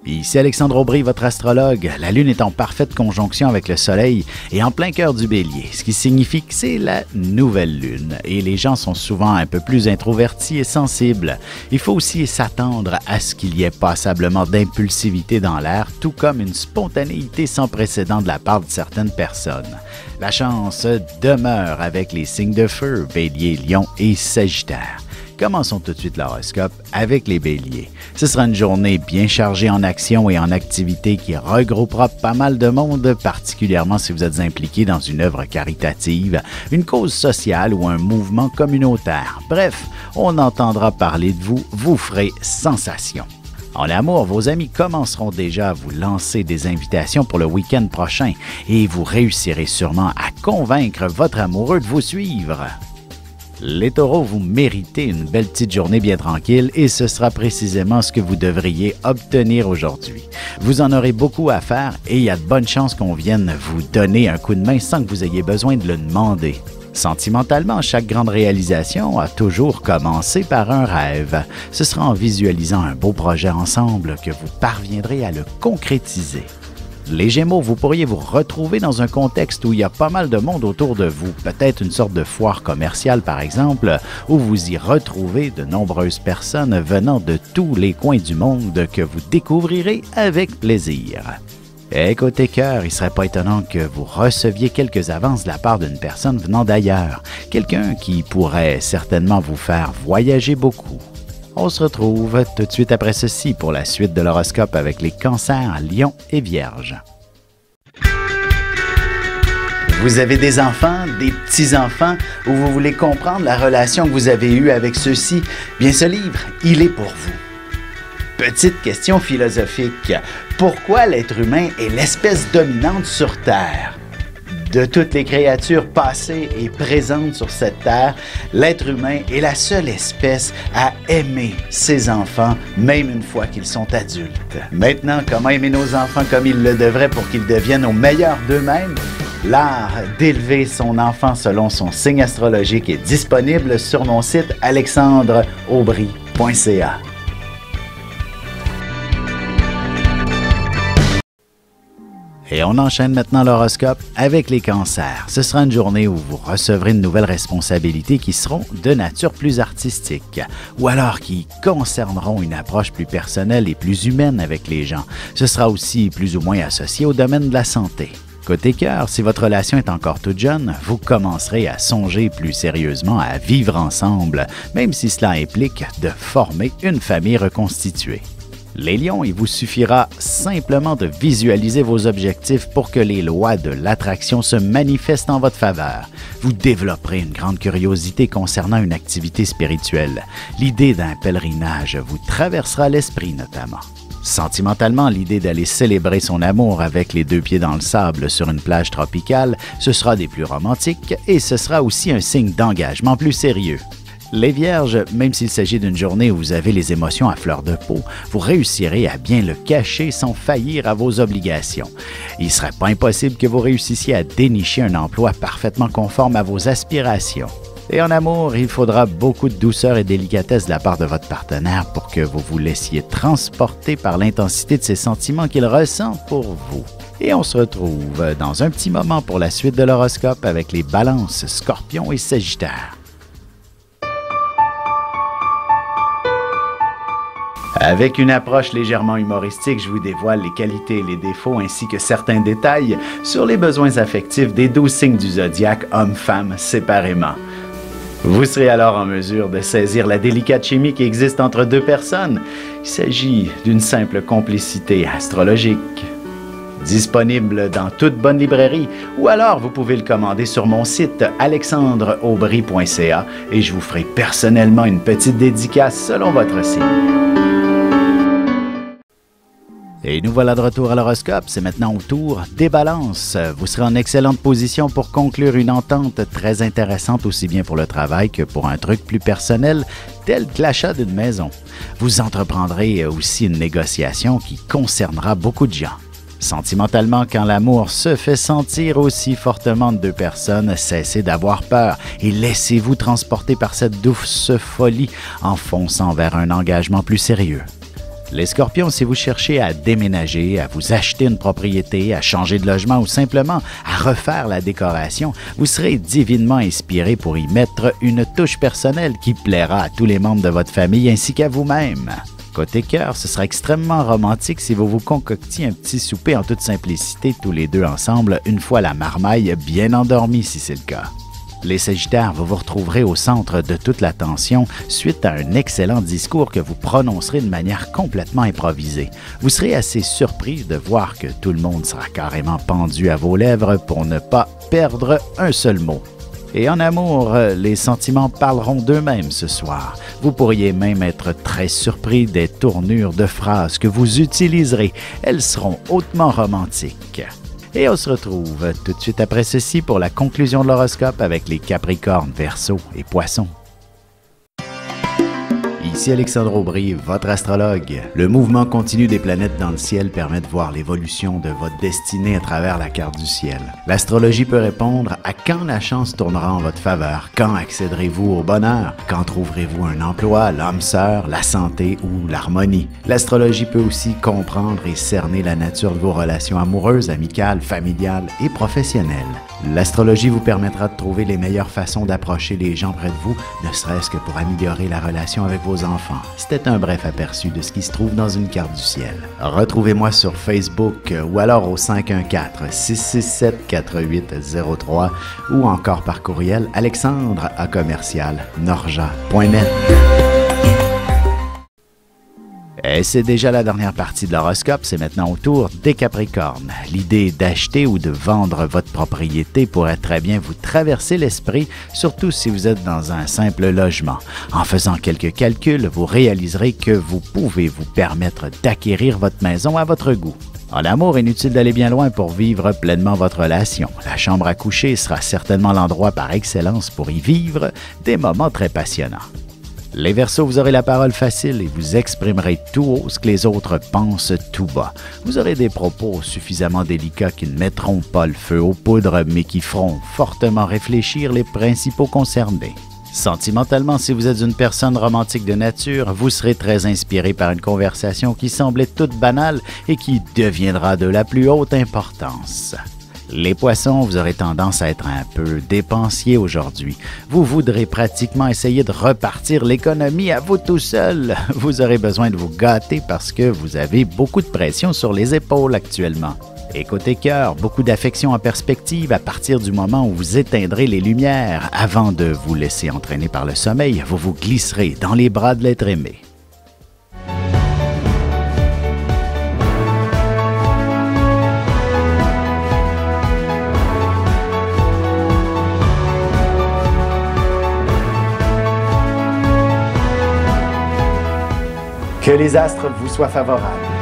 Ici Alexandre Aubry, votre astrologue. La Lune est en parfaite conjonction avec le Soleil et en plein cœur du Bélier, ce qui signifie que c'est la nouvelle Lune. Et les gens sont souvent un peu plus introvertis et sensibles. Il faut aussi s'attendre à ce qu'il y ait passablement d'impulsivité dans l'air, tout comme une spontanéité sans précédent de la part de certaines personnes. La chance demeure avec les signes de feu, Bélier, Lion et Sagittaire. Commençons tout de suite l'horoscope avec les Béliers. Ce sera une journée bien chargée en actions et en activités qui regroupera pas mal de monde, particulièrement si vous êtes impliqué dans une œuvre caritative, une cause sociale ou un mouvement communautaire. Bref, on entendra parler de vous, vous ferez sensation. En amour, vos amis commenceront déjà à vous lancer des invitations pour le week-end prochain et vous réussirez sûrement à convaincre votre amoureux de vous suivre. Les taureaux, vous méritez une belle petite journée bien tranquille et ce sera précisément ce que vous devriez obtenir aujourd'hui. Vous en aurez beaucoup à faire et il y a de bonnes chances qu'on vienne vous donner un coup de main sans que vous ayez besoin de le demander. Sentimentalement, chaque grande réalisation a toujours commencé par un rêve. Ce sera en visualisant un beau projet ensemble que vous parviendrez à le concrétiser. Les Gémeaux, vous pourriez vous retrouver dans un contexte où il y a pas mal de monde autour de vous, peut-être une sorte de foire commerciale par exemple, où vous y retrouvez de nombreuses personnes venant de tous les coins du monde que vous découvrirez avec plaisir. Et côté cœur, il ne serait pas étonnant que vous receviez quelques avances de la part d'une personne venant d'ailleurs, quelqu'un qui pourrait certainement vous faire voyager beaucoup. On se retrouve tout de suite après ceci pour la suite de l'horoscope avec les cancers, lions et vierges. Vous avez des enfants, des petits-enfants, ou vous voulez comprendre la relation que vous avez eue avec ceux-ci? Bien, ce livre, il est pour vous. Petite question philosophique. Pourquoi l'être humain est l'espèce dominante sur Terre? De toutes les créatures passées et présentes sur cette terre, l'être humain est la seule espèce à aimer ses enfants, même une fois qu'ils sont adultes. Maintenant, comment aimer nos enfants comme ils le devraient pour qu'ils deviennent au meilleur d'eux-mêmes? L'art d'élever son enfant selon son signe astrologique est disponible sur mon site alexandreaubry.ca. Et on enchaîne maintenant l'horoscope avec les cancers. Ce sera une journée où vous recevrez de nouvelles responsabilités qui seront de nature plus artistique ou alors qui concerneront une approche plus personnelle et plus humaine avec les gens. Ce sera aussi plus ou moins associé au domaine de la santé. Côté cœur, si votre relation est encore toute jeune, vous commencerez à songer plus sérieusement à vivre ensemble, même si cela implique de former une famille reconstituée. Les lions, il vous suffira simplement de visualiser vos objectifs pour que les lois de l'attraction se manifestent en votre faveur. Vous développerez une grande curiosité concernant une activité spirituelle. L'idée d'un pèlerinage vous traversera l'esprit notamment. Sentimentalement, l'idée d'aller célébrer son amour avec les deux pieds dans le sable sur une plage tropicale, ce sera des plus romantiques et ce sera aussi un signe d'engagement plus sérieux. Les Vierges, même s'il s'agit d'une journée où vous avez les émotions à fleur de peau, vous réussirez à bien le cacher sans faillir à vos obligations. Il ne serait pas impossible que vous réussissiez à dénicher un emploi parfaitement conforme à vos aspirations. Et en amour, il faudra beaucoup de douceur et délicatesse de la part de votre partenaire pour que vous vous laissiez transporter par l'intensité de ses sentiments qu'il ressent pour vous. Et on se retrouve dans un petit moment pour la suite de l'horoscope avec les Balances, Scorpions et Sagittaires. Avec une approche légèrement humoristique, je vous dévoile les qualités et les défauts ainsi que certains détails sur les besoins affectifs des 12 signes du zodiaque, hommes-femmes, séparément. Vous serez alors en mesure de saisir la délicate chimie qui existe entre deux personnes. Il s'agit d'une simple complicité astrologique. Disponible dans toute bonne librairie ou alors vous pouvez le commander sur mon site alexandreaubry.ca et je vous ferai personnellement une petite dédicace selon votre signe. Et nous voilà de retour à l'horoscope, c'est maintenant au tour des balances. Vous serez en excellente position pour conclure une entente très intéressante aussi bien pour le travail que pour un truc plus personnel, tel que l'achat d'une maison. Vous entreprendrez aussi une négociation qui concernera beaucoup de gens. Sentimentalement, quand l'amour se fait sentir aussi fortement de deux personnes, cessez d'avoir peur et laissez-vous transporter par cette douce folie en fonçant vers un engagement plus sérieux. Les Scorpions, si vous cherchez à déménager, à vous acheter une propriété, à changer de logement ou simplement à refaire la décoration, vous serez divinement inspiré pour y mettre une touche personnelle qui plaira à tous les membres de votre famille ainsi qu'à vous-même. Côté cœur, ce sera extrêmement romantique si vous vous concoctiez un petit souper en toute simplicité tous les deux ensemble, une fois la marmaille bien endormie si c'est le cas. Les Sagittaires, vous vous retrouverez au centre de toute l'attention suite à un excellent discours que vous prononcerez de manière complètement improvisée. Vous serez assez surpris de voir que tout le monde sera carrément pendu à vos lèvres pour ne pas perdre un seul mot. Et en amour, les sentiments parleront d'eux-mêmes ce soir. Vous pourriez même être très surpris des tournures de phrases que vous utiliserez. Elles seront hautement romantiques. Et on se retrouve tout de suite après ceci pour la conclusion de l'horoscope avec les Capricornes, Verseaux et Poissons. Ici Alexandre Aubry, votre astrologue. Le mouvement continu des planètes dans le ciel permet de voir l'évolution de votre destinée à travers la carte du ciel. L'astrologie peut répondre à quand la chance tournera en votre faveur, quand accéderez-vous au bonheur, quand trouverez-vous un emploi, l'âme sœur, la santé ou l'harmonie. L'astrologie peut aussi comprendre et cerner la nature de vos relations amoureuses, amicales, familiales et professionnelles. L'astrologie vous permettra de trouver les meilleures façons d'approcher les gens près de vous, ne serait-ce que pour améliorer la relation avec vos enfants. C'était un bref aperçu de ce qui se trouve dans une carte du ciel. Retrouvez-moi sur Facebook ou alors au 514-667-4803 ou encore par courriel alexandre@norja.net. Et c'est déjà la dernière partie de l'horoscope, c'est maintenant au tour des Capricornes. L'idée d'acheter ou de vendre votre propriété pourrait très bien vous traverser l'esprit, surtout si vous êtes dans un simple logement. En faisant quelques calculs, vous réaliserez que vous pouvez vous permettre d'acquérir votre maison à votre goût. En amour, inutile d'aller bien loin pour vivre pleinement votre relation. La chambre à coucher sera certainement l'endroit par excellence pour y vivre des moments très passionnants. Les Verseaux, vous aurez la parole facile et vous exprimerez tout haut ce que les autres pensent tout bas. Vous aurez des propos suffisamment délicats qui ne mettront pas le feu aux poudres, mais qui feront fortement réfléchir les principaux concernés. Sentimentalement, si vous êtes une personne romantique de nature, vous serez très inspiré par une conversation qui semblait toute banale et qui deviendra de la plus haute importance. Les Poissons, vous aurez tendance à être un peu dépensier aujourd'hui. Vous voudrez pratiquement essayer de repartir l'économie à vous tout seul. Vous aurez besoin de vous gâter parce que vous avez beaucoup de pression sur les épaules actuellement. Et côté cœur, beaucoup d'affection en perspective à partir du moment où vous éteindrez les lumières. Avant de vous laisser entraîner par le sommeil, vous vous glisserez dans les bras de l'être aimé. Que les astres vous soient favorables.